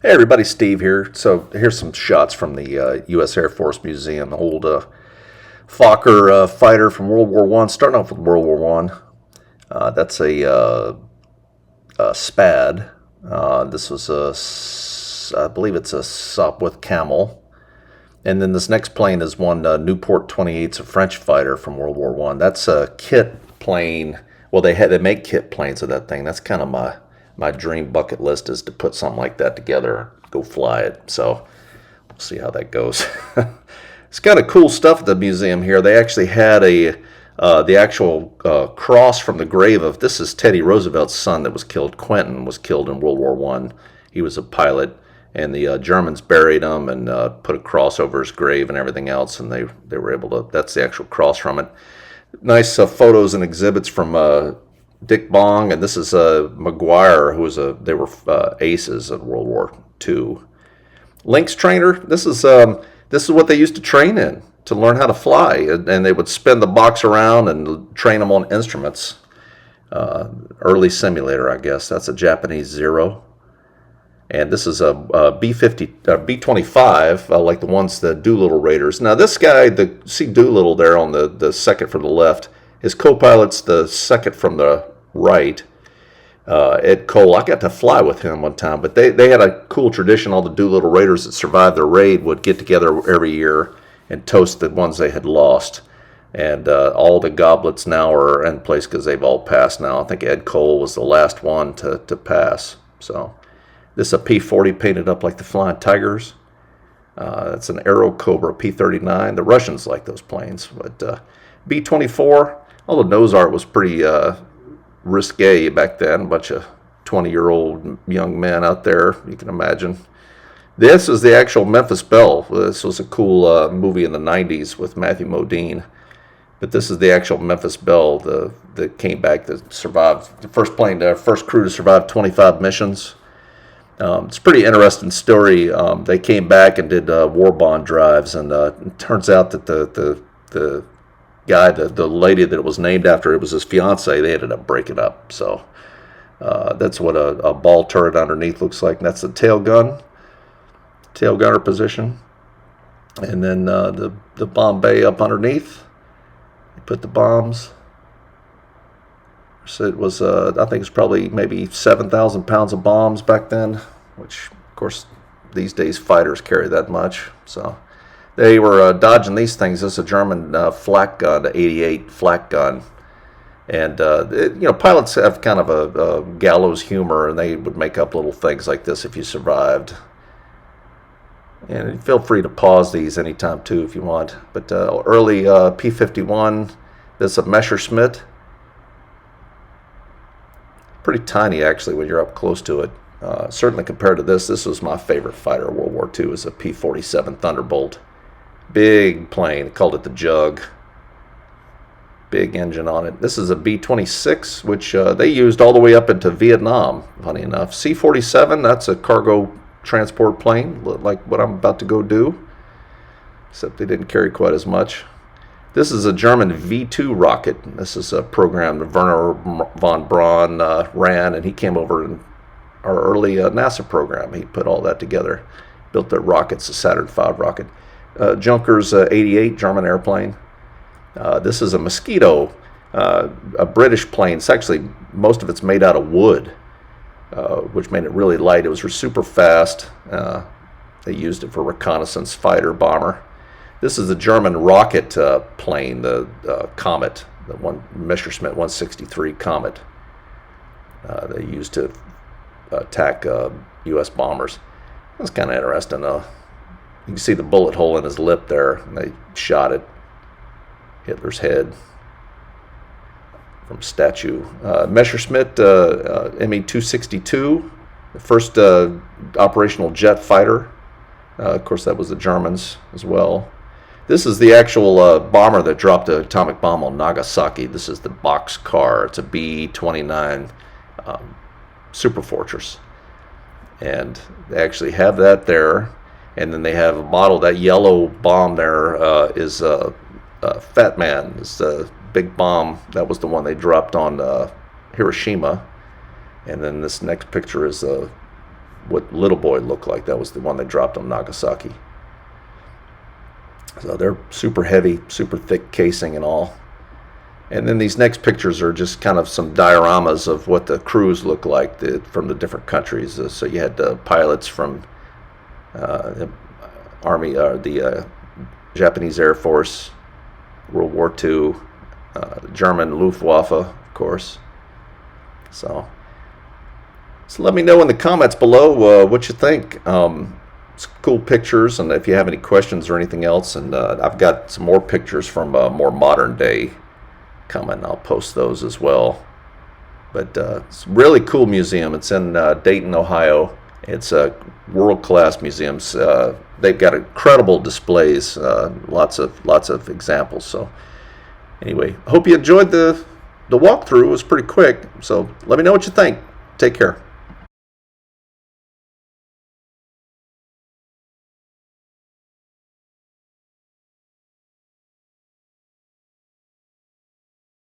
Hey everybody, Steve here. So here's some shots from the U.S. Air Force Museum, old Fokker fighter from World War One. Starting off with World War One. That's a SPAD. This was I believe it's a Sopwith Camel. And then this next plane is one Newport 28. It's a French fighter from World War One. That's a kit plane. Well, they make kit planes of that thing. That's kind of my dream bucket list, is to put something like that together, go fly it. So we'll see how that goes. It's kind of cool stuff at the museum here. They actually had the actual cross from the grave of, this is Teddy Roosevelt's son that was killed. Quentin was killed in World War One. He was a pilot, and the Germans buried him and put a cross over his grave and everything else, and they were able to, that's the actual cross from it. Nice photos and exhibits from Dick Bong, and this is McGuire, who was they were aces in World War II. Lynx Trainer. This is what they used to train in to learn how to fly, and they would spin the box around and train them on instruments. Early simulator, I guess. That's a Japanese Zero, and this is a B-25, like the ones, the Doolittle Raiders. Now this guy, see Doolittle there on the second from the left. His co-pilot's the second from the right, Ed Cole. I got to fly with him one time, but they had a cool tradition. All the Doolittle Raiders that survived their raid would get together every year and toast the ones they had lost. And all the goblets now are in place because they've all passed now. I think Ed Cole was the last one to pass. So this is a P-40 painted up like the Flying Tigers. That's an Aero Cobra P-39. The Russians like those planes, but B-24. All the nose art was pretty risque back then. A bunch of 20-year-old young men out there, you can imagine. This is the actual Memphis Belle. This was a cool movie in the 90s with Matthew Modine. But this is the actual Memphis Belle that came back, that survived. The first plane, the first crew to survive 25 missions. It's a pretty interesting story. They came back and did war bond drives, and it turns out that the guy, the lady that it was named after, it was his fiance. They ended up breaking up. So that's what a ball turret underneath looks like. And that's the tail gunner position, and then the Bombay up underneath. They put the bombs. So it was I think it's probably maybe 7,000 pounds of bombs back then, which of course these days fighters carry that much. So they were dodging these things. This is a German flak gun, 88 flak gun. And, pilots have kind of a gallows humor, and they would make up little things like this if you survived. And feel free to pause these anytime, too, if you want. But early P-51, this is a Messerschmitt. Pretty tiny, actually, when you're up close to it. Certainly compared to this was my favorite fighter of World War II, is a P-47 Thunderbolt. Big plane. They called it the Jug. Big engine on it. This is a B-26, which they used all the way up into Vietnam, funny enough. C-47, that's a cargo transport plane, like what I'm about to go do, except they didn't carry quite as much. This is a German V-2 rocket. This is a program that Werner von Braun ran, and he came over in our early NASA program. He put all that together, built the rockets, the Saturn V rocket. Junkers 88, German airplane. This is a Mosquito, a British plane. It's actually, most of it's made out of wood, which made it really light. It was super fast. They used it for reconnaissance fighter bomber. This is the German rocket plane, the Comet, the one Messerschmitt 163 Comet. They used to attack U.S. bombers. That's kind of interesting. You can see the bullet hole in his lip there, and they shot it. Hitler's head from statue. Messerschmitt Me-262, the first operational jet fighter. Of course, that was the Germans as well. This is the actual bomber that dropped the atomic bomb on Nagasaki. This is the Boxcar. It's a B-29 Superfortress. And they actually have that there. And then they have a model, that yellow bomb there is Fat Man. It's the big bomb. That was the one they dropped on Hiroshima. And then this next picture is what Little Boy looked like. That was the one they dropped on Nagasaki. So they're super heavy, super thick casing and all. And then these next pictures are just kind of some dioramas of what the crews look like from the different countries. So you had pilots from the Army, the Japanese Air Force, World War II, the German Luftwaffe, of course. So let me know in the comments below what you think. It's cool pictures, and if you have any questions or anything else, and I've got some more pictures from more modern day coming. I'll post those as well. But it's a really cool museum. It's in Dayton, Ohio. It's a world-class museum. They've got incredible displays, lots of examples. So anyway, I hope you enjoyed the walkthrough. It was pretty quick. So let me know what you think. Take care.